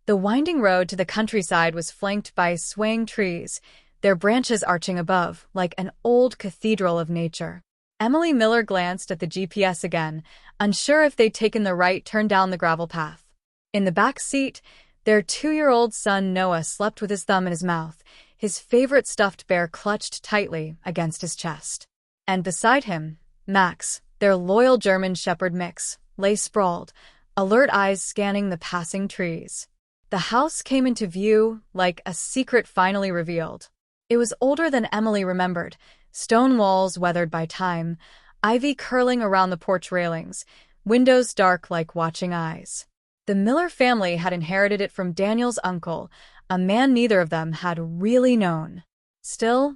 The winding road to the countryside was flanked by swaying trees, their branches arching above, like an old cathedral of nature. Emily Miller glanced at the GPS again, unsure if they'd taken the right turn down the gravel path. In the back seat, their 2-year-old son Noah slept with his thumb in his mouth, his favorite stuffed bear clutched tightly against his chest. And beside him, Max, their loyal German Shepherd mix, lay sprawled, alert eyes scanning the passing trees. The house came into view like a secret finally revealed. It was older than Emily remembered, stone walls weathered by time, ivy curling around the porch railings, windows dark like watching eyes. The Miller family had inherited it from Daniel's uncle, a man neither of them had really known. Still,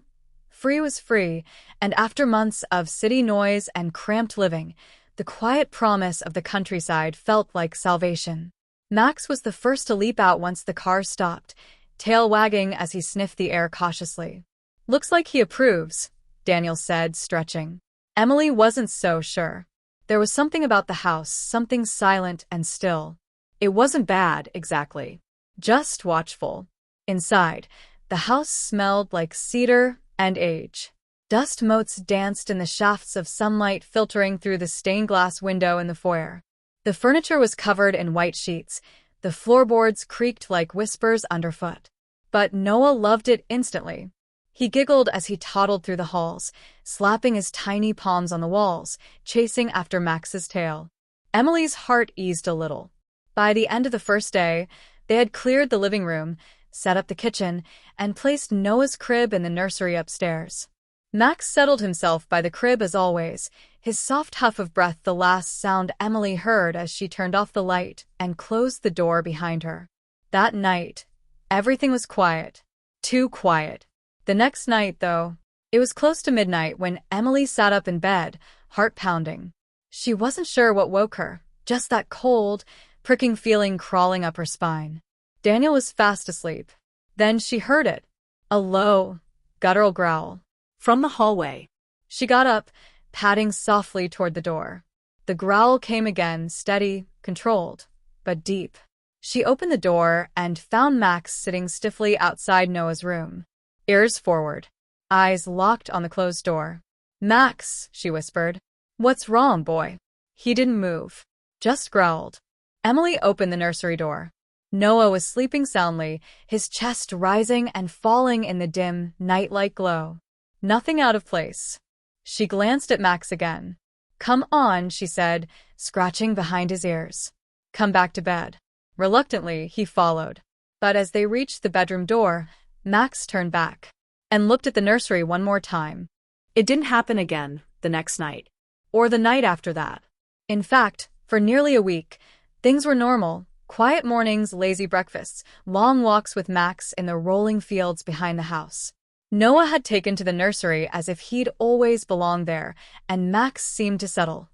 free was free, and after months of city noise and cramped living, the quiet promise of the countryside felt like salvation. Max was the first to leap out once the car stopped, tail wagging as he sniffed the air cautiously. "Looks like he approves," Daniel said, stretching. Emily wasn't so sure. There was something about the house, something silent and still. It wasn't bad, exactly. Just watchful. Inside, the house smelled like cedar and age. Dust motes danced in the shafts of sunlight filtering through the stained glass window in the foyer. The furniture was covered in white sheets. The floorboards creaked like whispers underfoot. But Noah loved it instantly. He giggled as he toddled through the halls, slapping his tiny palms on the walls, chasing after Max's tail. Emily's heart eased a little. By the end of the first day, they had cleared the living room, set up the kitchen, and placed Noah's crib in the nursery upstairs. Max settled himself by the crib as always, his soft huff of breath the last sound Emily heard as she turned off the light and closed the door behind her. That night, everything was quiet. Too quiet. The next night, though, it was close to midnight when Emily sat up in bed, heart pounding. She wasn't sure what woke her, just that cold, pricking feeling crawling up her spine. Daniel was fast asleep. Then she heard it. A low, guttural growl. From the hallway. She got up, padding softly toward the door. The growl came again, steady, controlled, but deep. She opened the door and found Max sitting stiffly outside Noah's room. Ears forward, eyes locked on the closed door. "Max," she whispered. "What's wrong, boy?" He didn't move, just growled. Emily opened the nursery door. Noah was sleeping soundly, his chest rising and falling in the dim, night-like glow. Nothing out of place. She glanced at Max again. "Come on," she said, scratching behind his ears. "Come back to bed." Reluctantly, he followed. But as they reached the bedroom door, Max turned back and looked at the nursery one more time. It didn't happen again the next night, or the night after that. In fact, for nearly a week, things were normal. Quiet mornings, lazy breakfasts, long walks with Max in the rolling fields behind the house. Noah had taken to the nursery as if he'd always belonged there, and Max seemed to settle,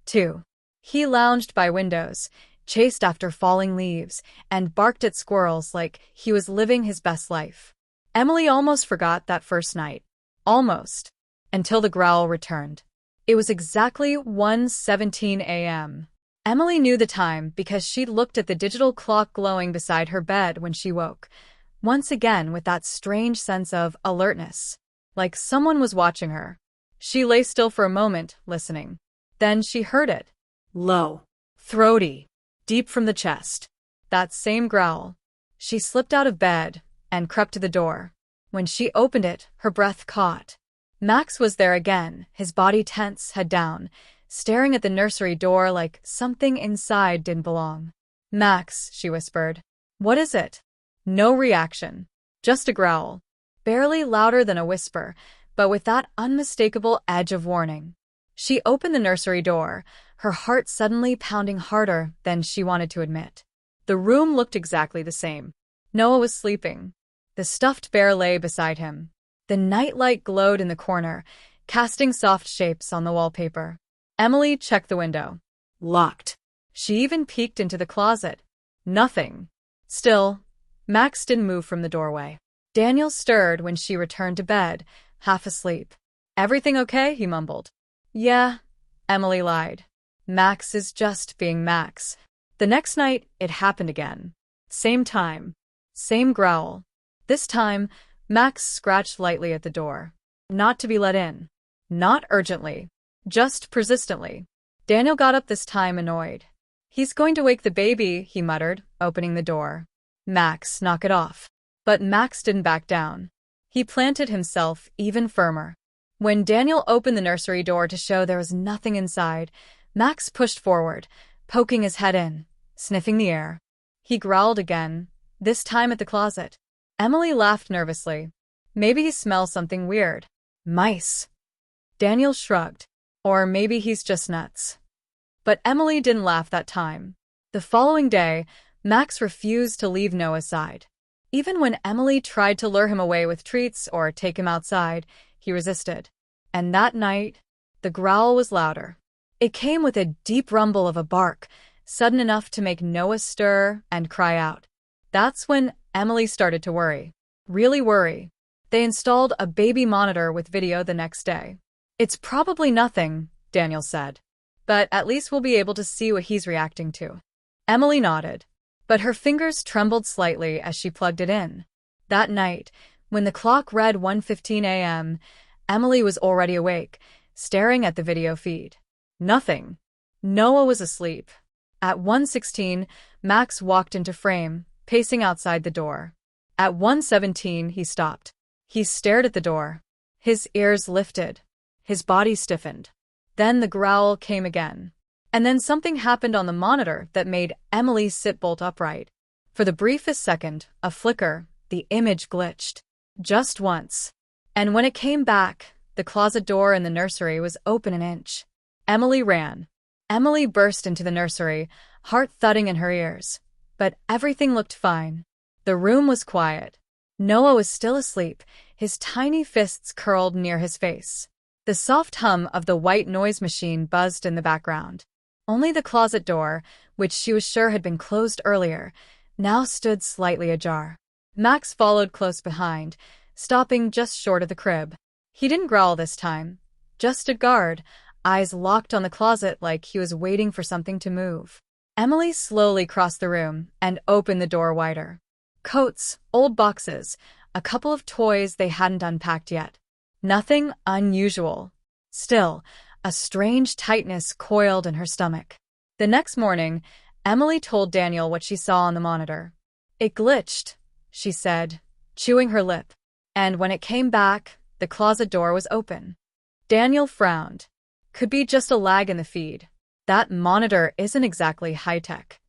too. He lounged by windows, chased after falling leaves, and barked at squirrels like he was living his best life. Emily almost forgot that first night. Almost. Until the growl returned. It was exactly 1:17 a.m. Emily knew the time because she'd looked at the digital clock glowing beside her bed when she woke, once again with that strange sense of alertness, like someone was watching her. She lay still for a moment, listening. Then she heard it. Low. Throaty. Deep from the chest. That same growl. She slipped out of bed and crept to the door. When she opened it, her breath caught. Max was there again, his body tense, head down, staring at the nursery door like something inside didn't belong. "Max," she whispered. "What is it?" No reaction. Just a growl. Barely louder than a whisper, but with that unmistakable edge of warning. She opened the nursery door, her heart suddenly pounding harder than she wanted to admit. The room looked exactly the same. Noah was sleeping. The stuffed bear lay beside him. The nightlight glowed in the corner, casting soft shapes on the wallpaper. Emily checked the window. Locked. She even peeked into the closet. Nothing. Still, Max didn't move from the doorway. Daniel stirred when she returned to bed, half asleep. "Everything okay?" he mumbled. "Yeah," Emily lied. "Max is just being Max." The next night, it happened again. Same time. Same growl. This time, Max scratched lightly at the door. Not to be let in. Not urgently. Just persistently. Daniel got up this time annoyed. He's going to wake the baby, he muttered, opening the door. Max, knock it off. But Max didn't back down. He planted himself even firmer. When Daniel opened the nursery door to show there was nothing inside, Max pushed forward, poking his head in, sniffing the air. He growled again, this time at the closet. Emily laughed nervously. Maybe he smells something weird. Mice. Daniel shrugged. Or maybe he's just nuts. But Emily didn't laugh that time. The following day, Max refused to leave Noah's side. Even when Emily tried to lure him away with treats or take him outside, he resisted. And that night, the growl was louder. It came with a deep rumble of a bark, sudden enough to make Noah stir and cry out. That's when Emily started to worry. Really worry. They installed a baby monitor with video the next day. It's probably nothing, Daniel said. But at least we'll be able to see what he's reacting to. Emily nodded, but her fingers trembled slightly as she plugged it in. That night, when the clock read 1:15 a.m., Emily was already awake, staring at the video feed. Nothing. Noah was asleep. At 1:16, Max walked into frame, pacing outside the door. At 1:17, he stopped. He stared at the door. His ears lifted. His body stiffened. Then the growl came again. And then something happened on the monitor that made Emily sit bolt upright. For the briefest second, a flicker, the image glitched. Just once. And when it came back, the closet door in the nursery was open an inch. Emily ran. Emily burst into the nursery, heart thudding in her ears. But everything looked fine. The room was quiet. Noah was still asleep, his tiny fists curled near his face. The soft hum of the white noise machine buzzed in the background. Only the closet door, which she was sure had been closed earlier, now stood slightly ajar. Max followed close behind, stopping just short of the crib. He didn't growl this time, just stood guard, eyes locked on the closet like he was waiting for something to move. Emily slowly crossed the room and opened the door wider. Coats, old boxes, a couple of toys they hadn't unpacked yet. Nothing unusual. Still, a strange tightness coiled in her stomach. The next morning, Emily told Daniel what she saw on the monitor. It glitched, she said, chewing her lip. And when it came back, the closet door was open. Daniel frowned. Could be just a lag in the feed. That monitor isn't exactly high-tech.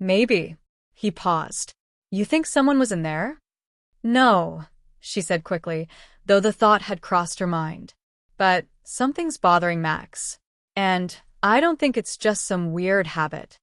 Maybe. He paused. You think someone was in there? No, she said quickly, though the thought had crossed her mind. But something's bothering Max. And I don't think it's just some weird habit.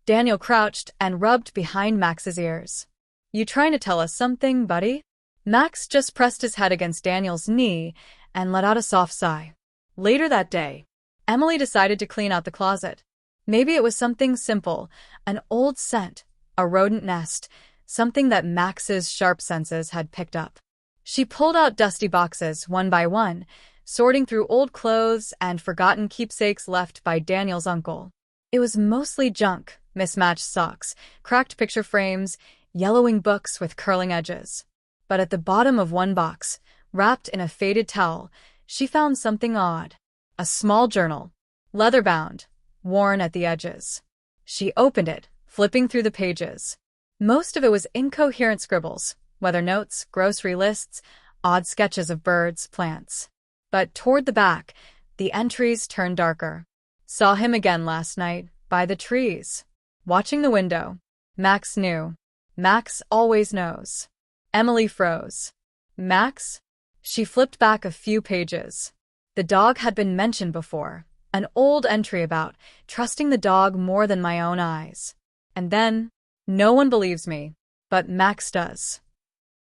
Daniel crouched and rubbed behind Max's ears. You trying to tell us something, buddy? Max just pressed his head against Daniel's knee and let out a soft sigh. Later that day, Emily decided to clean out the closet. Maybe it was something simple, an old scent, a rodent nest, something that Max's sharp senses had picked up. She pulled out dusty boxes one by one, sorting through old clothes and forgotten keepsakes left by Daniel's uncle. It was mostly junk, mismatched socks, cracked picture frames, yellowing books with curling edges. But at the bottom of one box, wrapped in a faded towel, she found something odd. A small journal, leather-bound, worn at the edges. She opened it, flipping through the pages. Most of it was incoherent scribbles, weather notes, grocery lists, odd sketches of birds, plants. But toward the back, the entries turned darker. Saw him again last night, by the trees. Watching the window. Max knew. Max always knows. Emily froze. Max? She flipped back a few pages. The dog had been mentioned before. An old entry about trusting the dog more than my own eyes. And then, no one believes me, but Max does.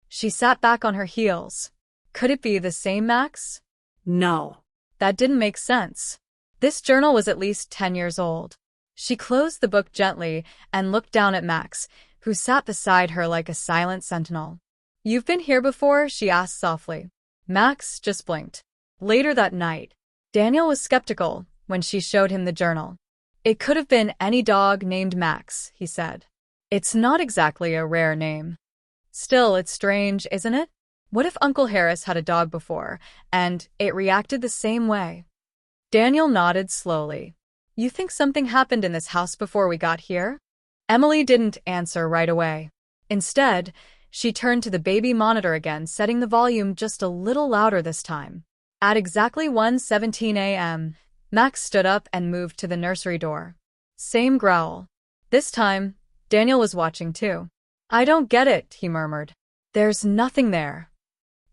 She sat back on her heels. Could it be the same Max? No. That didn't make sense. This journal was at least 10 years old. She closed the book gently and looked down at Max, who sat beside her like a silent sentinel. You've been here before? She asked softly. Max just blinked. Later that night, Daniel was skeptical when she showed him the journal. It could have been any dog named Max, he said. It's not exactly a rare name. Still, it's strange, isn't it? What if Uncle Harris had a dog before, and it reacted the same way? Daniel nodded slowly. You think something happened in this house before we got here? Emily didn't answer right away. Instead, she turned to the baby monitor again, setting the volume just a little louder this time. At exactly 1:17 a.m., Max stood up and moved to the nursery door. Same growl. This time, Daniel was watching too. I don't get it, he murmured. There's nothing there.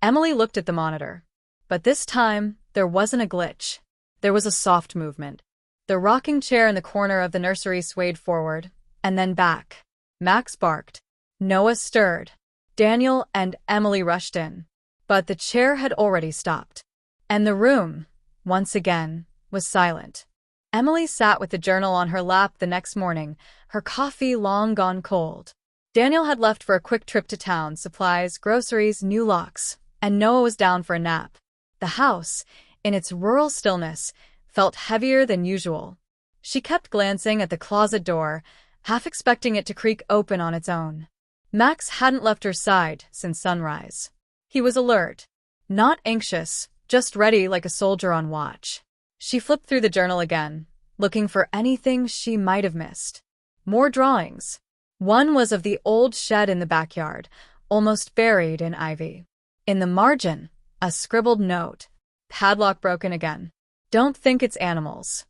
Emily looked at the monitor. But this time, there wasn't a glitch. There was a soft movement. The rocking chair in the corner of the nursery swayed forward, and then back. Max barked. Noah stirred. Daniel and Emily rushed in. But the chair had already stopped. And the room, once again, was silent. Emily sat with the journal on her lap the next morning, her coffee long gone cold. Daniel had left for a quick trip to town, supplies, groceries, new locks, and Noah was down for a nap. The house, in its rural stillness, felt heavier than usual. She kept glancing at the closet door, half expecting it to creak open on its own. Max hadn't left her side since sunrise. He was alert, not anxious, just ready like a soldier on watch. She flipped through the journal again, looking for anything she might have missed. More drawings. One was of the old shed in the backyard, almost buried in ivy. In the margin, a scribbled note. Padlock broken again. Don't think it's animals.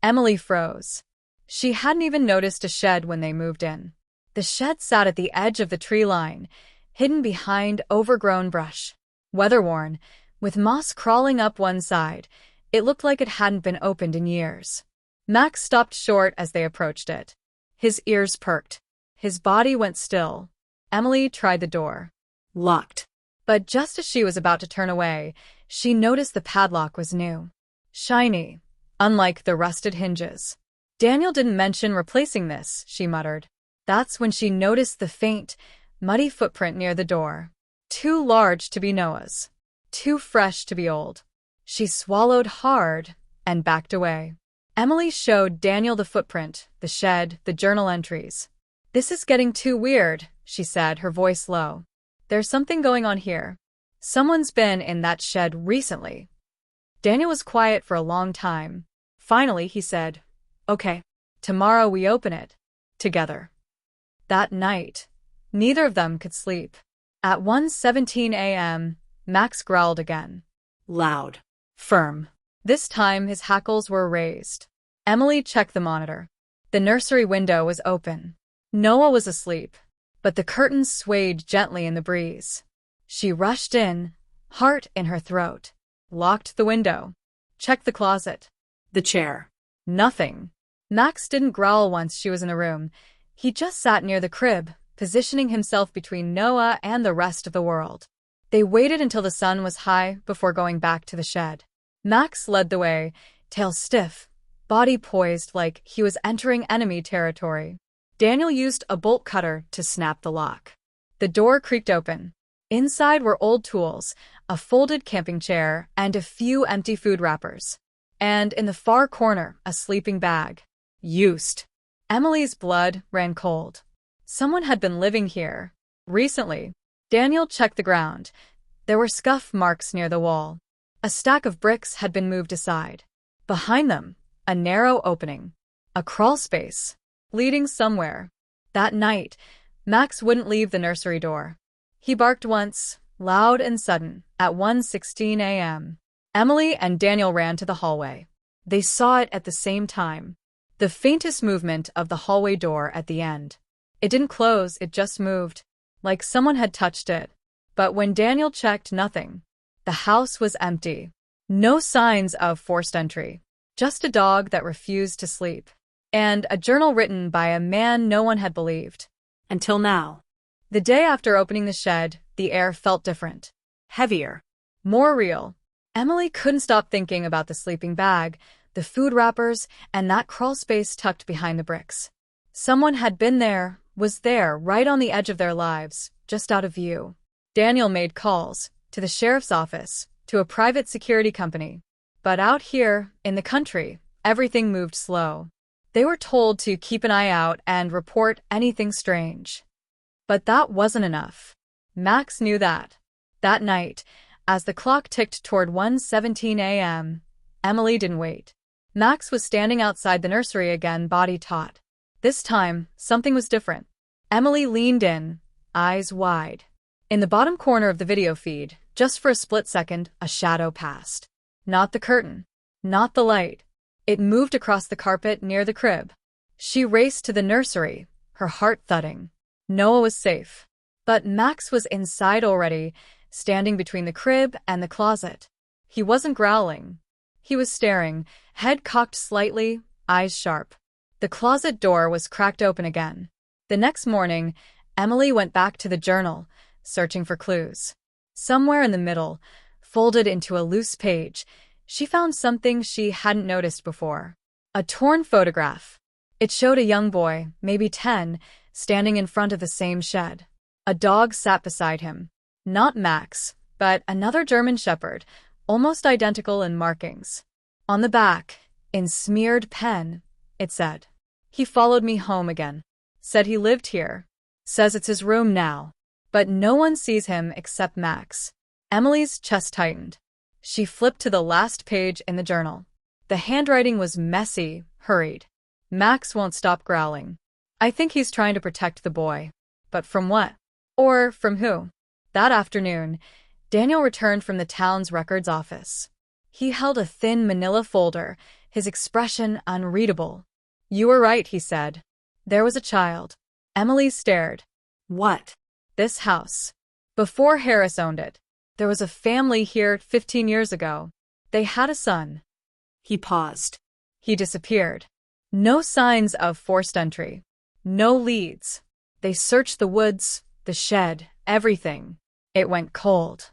Emily froze. She hadn't even noticed a shed when they moved in. The shed sat at the edge of the tree line, hidden behind overgrown brush. Weather-worn, with moss crawling up one side, it looked like it hadn't been opened in years. Max stopped short as they approached it. His ears perked. His body went still. Emily tried the door. Locked. But just as she was about to turn away, she noticed the padlock was new. Shiny, unlike the rusted hinges. Daniel didn't mention replacing this, she muttered. That's when she noticed the faint, muddy footprint near the door. Too large to be Noah's. Too fresh to be old. She swallowed hard and backed away. Emily showed Daniel the footprint, the shed, the journal entries. This is getting too weird, she said, her voice low. There's something going on here. Someone's been in that shed recently. Daniel was quiet for a long time. Finally, he said, Okay, tomorrow we open it. Together. That night, neither of them could sleep. At 1:17 a.m., Max growled again. Loud. Firm. This time his hackles were raised. Emily checked the monitor. The nursery window was open. Noah was asleep, but the curtains swayed gently in the breeze. She rushed in, heart in her throat, locked the window, checked the closet, the chair. Nothing. Max didn't growl once she was in the room. He just sat near the crib, positioning himself between Noah and the rest of the world. They waited until the sun was high before going back to the shed. Max led the way, tail stiff, body poised like he was entering enemy territory. Daniel used a bolt cutter to snap the lock. The door creaked open. Inside were old tools, a folded camping chair, and a few empty food wrappers. And in the far corner, a sleeping bag. Used. Emily's blood ran cold. Someone had been living here. Recently. Daniel checked the ground. There were scuff marks near the wall. A stack of bricks had been moved aside. Behind them, a narrow opening. A crawl space. Leading somewhere. That night, Max wouldn't leave the nursery door. He barked once, loud and sudden, at 1:16 a.m. Emily and Daniel ran to the hallway. They saw it at the same time. The faintest movement of the hallway door at the end. It didn't close, it just moved, like someone had touched it. But when Daniel checked, nothing. The house was empty. No signs of forced entry. Just a dog that refused to sleep. And a journal written by a man no one had believed. Until now. The day after opening the shed, the air felt different. Heavier. More real. Emily couldn't stop thinking about the sleeping bag, the food wrappers, and that crawl space tucked behind the bricks. Someone had been there, was there, right on the edge of their lives, just out of view. Daniel made calls, to the sheriff's office, to a private security company. But out here, in the country, everything moved slow. They were told to keep an eye out and report anything strange. But that wasn't enough. Max knew that. That night, as the clock ticked toward 1:17 a.m., Emily didn't wait. Max was standing outside the nursery again, body taut. This time, something was different. Emily leaned in, eyes wide. In the bottom corner of the video feed, just for a split second, a shadow passed. Not the curtain. Not the light. It moved across the carpet near the crib. She raced to the nursery, her heart thudding. Noah was safe. But Max was inside already, standing between the crib and the closet. He wasn't growling. He was staring, head cocked slightly, eyes sharp. The closet door was cracked open again. The next morning, Emily went back to the journal, searching for clues. Somewhere in the middle, folded into a loose page, she found something she hadn't noticed before. A torn photograph. It showed a young boy, maybe 10, standing in front of the same shed. A dog sat beside him. Not Max, but another German shepherd, almost identical in markings. On the back, in smeared pen, it said, "He followed me home again. Said he lived here. Says it's his room now. But no one sees him except Max." Emily's chest tightened. She flipped to the last page in the journal. The handwriting was messy, hurried. "Max won't stop growling. I think he's trying to protect the boy. But from what? Or from who?" That afternoon, Daniel returned from the town's records office. He held a thin manila folder, his expression unreadable. "You were right," he said. "There was a child." Emily stared. "What?" "This house. Before Harris owned it. There was a family here 15 years ago. They had a son." He paused. He disappeared. No signs of forced entry. No leads. They searched the woods, the shed, everything. It went cold.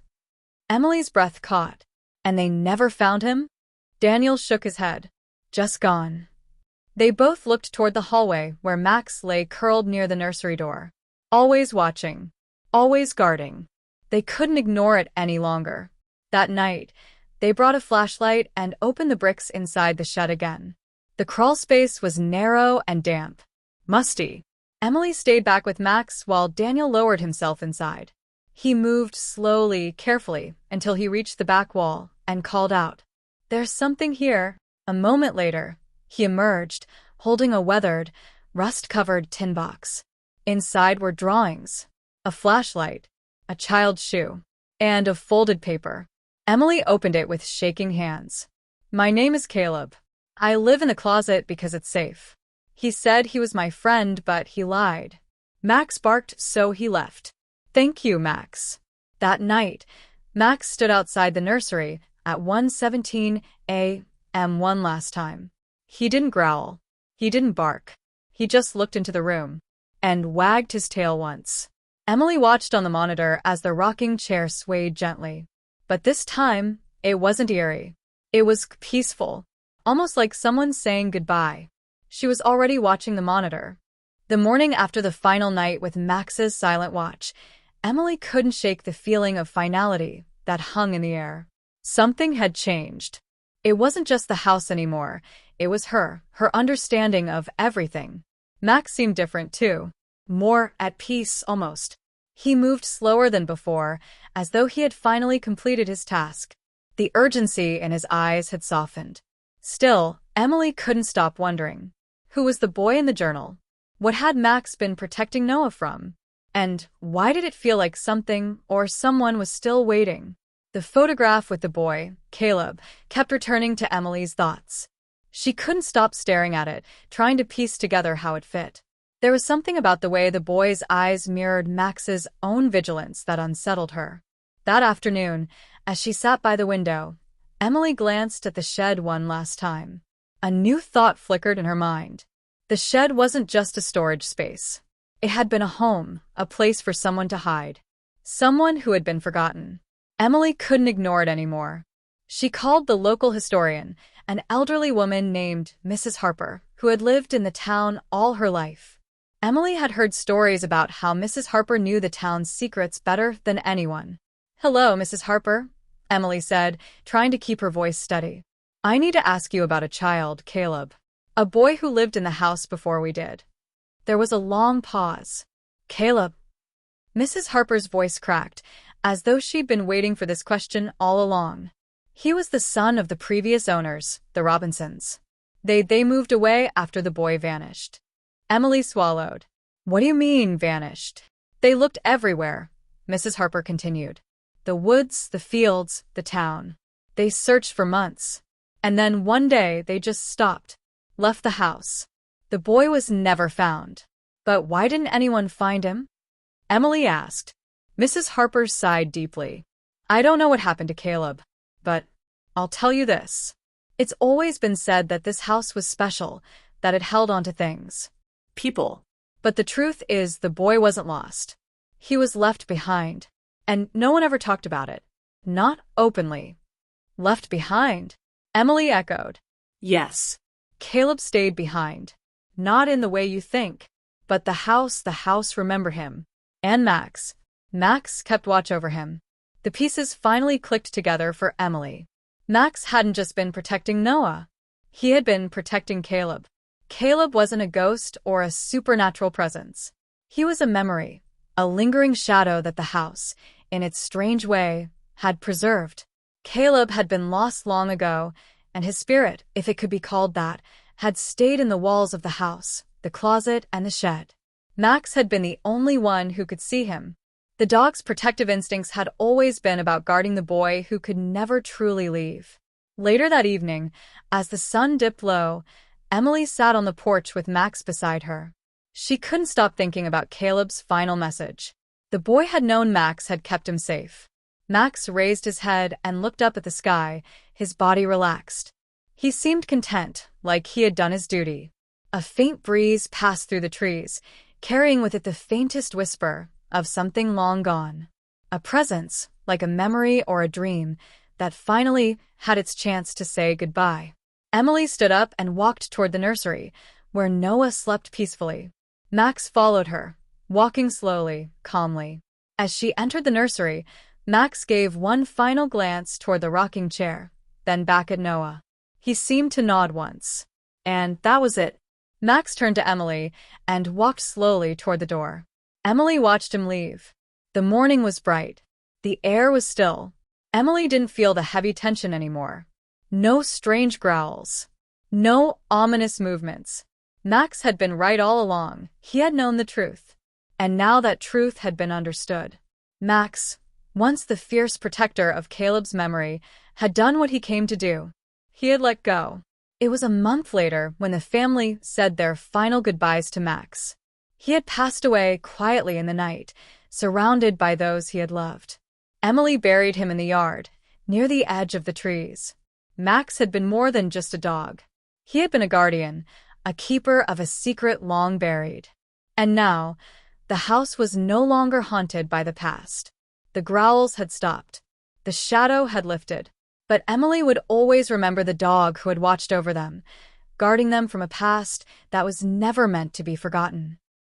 Emily's breath caught. "And they never found him?" Daniel shook his head. "Just gone." They both looked toward the hallway where Max lay curled near the nursery door. Always watching. Always guarding. They couldn't ignore it any longer. That night, they brought a flashlight and opened the bricks inside the shed again. The crawl space was narrow and damp. Musty. Emily stayed back with Max while Daniel lowered himself inside. He moved slowly, carefully, until he reached the back wall and called out, "There's something here." A moment later, he emerged, holding a weathered, rust-covered tin box. Inside were drawings, a flashlight, a child's shoe, and a folded paper. Emily opened it with shaking hands. "My name is Caleb. I live in the closet because it's safe." He said he was my friend, but he lied. Max barked, so he left. "Thank you, Max." That night, Max stood outside the nursery at 1:17 a.m. one last time. He didn't growl. He didn't bark. He just looked into the room and wagged his tail once. Emily watched on the monitor as the rocking chair swayed gently. But this time, it wasn't eerie. It was peaceful, almost like someone saying goodbye. She was already watching the monitor. The morning after the final night with Max's silent watch, Emily couldn't shake the feeling of finality that hung in the air. Something had changed. It wasn't just the house anymore. It was her understanding of everything. Max seemed different too. More at peace, almost. He moved slower than before, as though he had finally completed his task. The urgency in his eyes had softened. Still, Emily couldn't stop wondering. Who was the boy in the journal? What had Max been protecting Noah from? And why did it feel like something or someone was still waiting? The photograph with the boy, Caleb, kept returning to Emily's thoughts. She couldn't stop staring at it, trying to piece together how it fit. There was something about the way the boy's eyes mirrored Max's own vigilance that unsettled her. That afternoon, as she sat by the window, Emily glanced at the shed one last time. A new thought flickered in her mind. The shed wasn't just a storage space. It had been a home, a place for someone to hide. Someone who had been forgotten. Emily couldn't ignore it anymore. She called the local historian, an elderly woman named Mrs. Harper, who had lived in the town all her life. Emily had heard stories about how Mrs. Harper knew the town's secrets better than anyone. "Hello, Mrs. Harper," Emily said, trying to keep her voice steady. "I need to ask you about a child, Caleb." A boy who lived in the house before we did. There was a long pause. Caleb. Mrs. Harper's voice cracked, as though she'd been waiting for this question all along. He was the son of the previous owners, the Robinsons. They moved away after the boy vanished. Emily swallowed. What do you mean, vanished? They looked everywhere, Mrs. Harper continued. The woods, the fields, the town. They searched for months. And then one day they just stopped. Left the house. The boy was never found. But why didn't anyone find him? Emily asked. Mrs. Harper sighed deeply. I don't know what happened to Caleb, but I'll tell you this. It's always been said that this house was special, that it held on to things. People. But the truth is the boy wasn't lost. He was left behind. And no one ever talked about it. Not openly. Left behind? Emily echoed. Yes. Caleb stayed behind. Not in the way you think. But the house remembered him. And Max. Max kept watch over him. The pieces finally clicked together for Emily. Max hadn't just been protecting Noah. He had been protecting Caleb. Caleb wasn't a ghost or a supernatural presence. He was a memory, a lingering shadow that the house, in its strange way, had preserved. Caleb had been lost long ago, and his spirit, if it could be called that, had stayed in the walls of the house, the closet, and the shed. Max had been the only one who could see him. The dog's protective instincts had always been about guarding the boy who could never truly leave. Later that evening, as the sun dipped low, Emily sat on the porch with Max beside her. She couldn't stop thinking about Caleb's final message. The boy had known Max had kept him safe. Max raised his head and looked up at the sky, his body relaxed. He seemed content, like he had done his duty. A faint breeze passed through the trees, carrying with it the faintest whisper of something long gone. A presence, like a memory or a dream, that finally had its chance to say goodbye. Emily stood up and walked toward the nursery, where Noah slept peacefully. Max followed her, walking slowly, calmly. As she entered the nursery, Max gave one final glance toward the rocking chair, then back at Noah. He seemed to nod once. And that was it. Max turned to Emily and walked slowly toward the door. Emily watched him leave. The morning was bright. The air was still. Emily didn't feel the heavy tension anymore. No strange growls. No ominous movements. Max had been right all along. He had known the truth. And now that truth had been understood. Max, once the fierce protector of Caleb's memory, had done what he came to do. He had let go. It was a month later when the family said their final goodbyes to Max. He had passed away quietly in the night, surrounded by those he had loved. Emily buried him in the yard, near the edge of the trees. Max had been more than just a dog. He had been a guardian, a keeper of a secret long buried. And now, the house was no longer haunted by the past. The growls had stopped. The shadow had lifted. But Emily would always remember the dog who had watched over them, guarding them from a past that was never meant to be forgotten.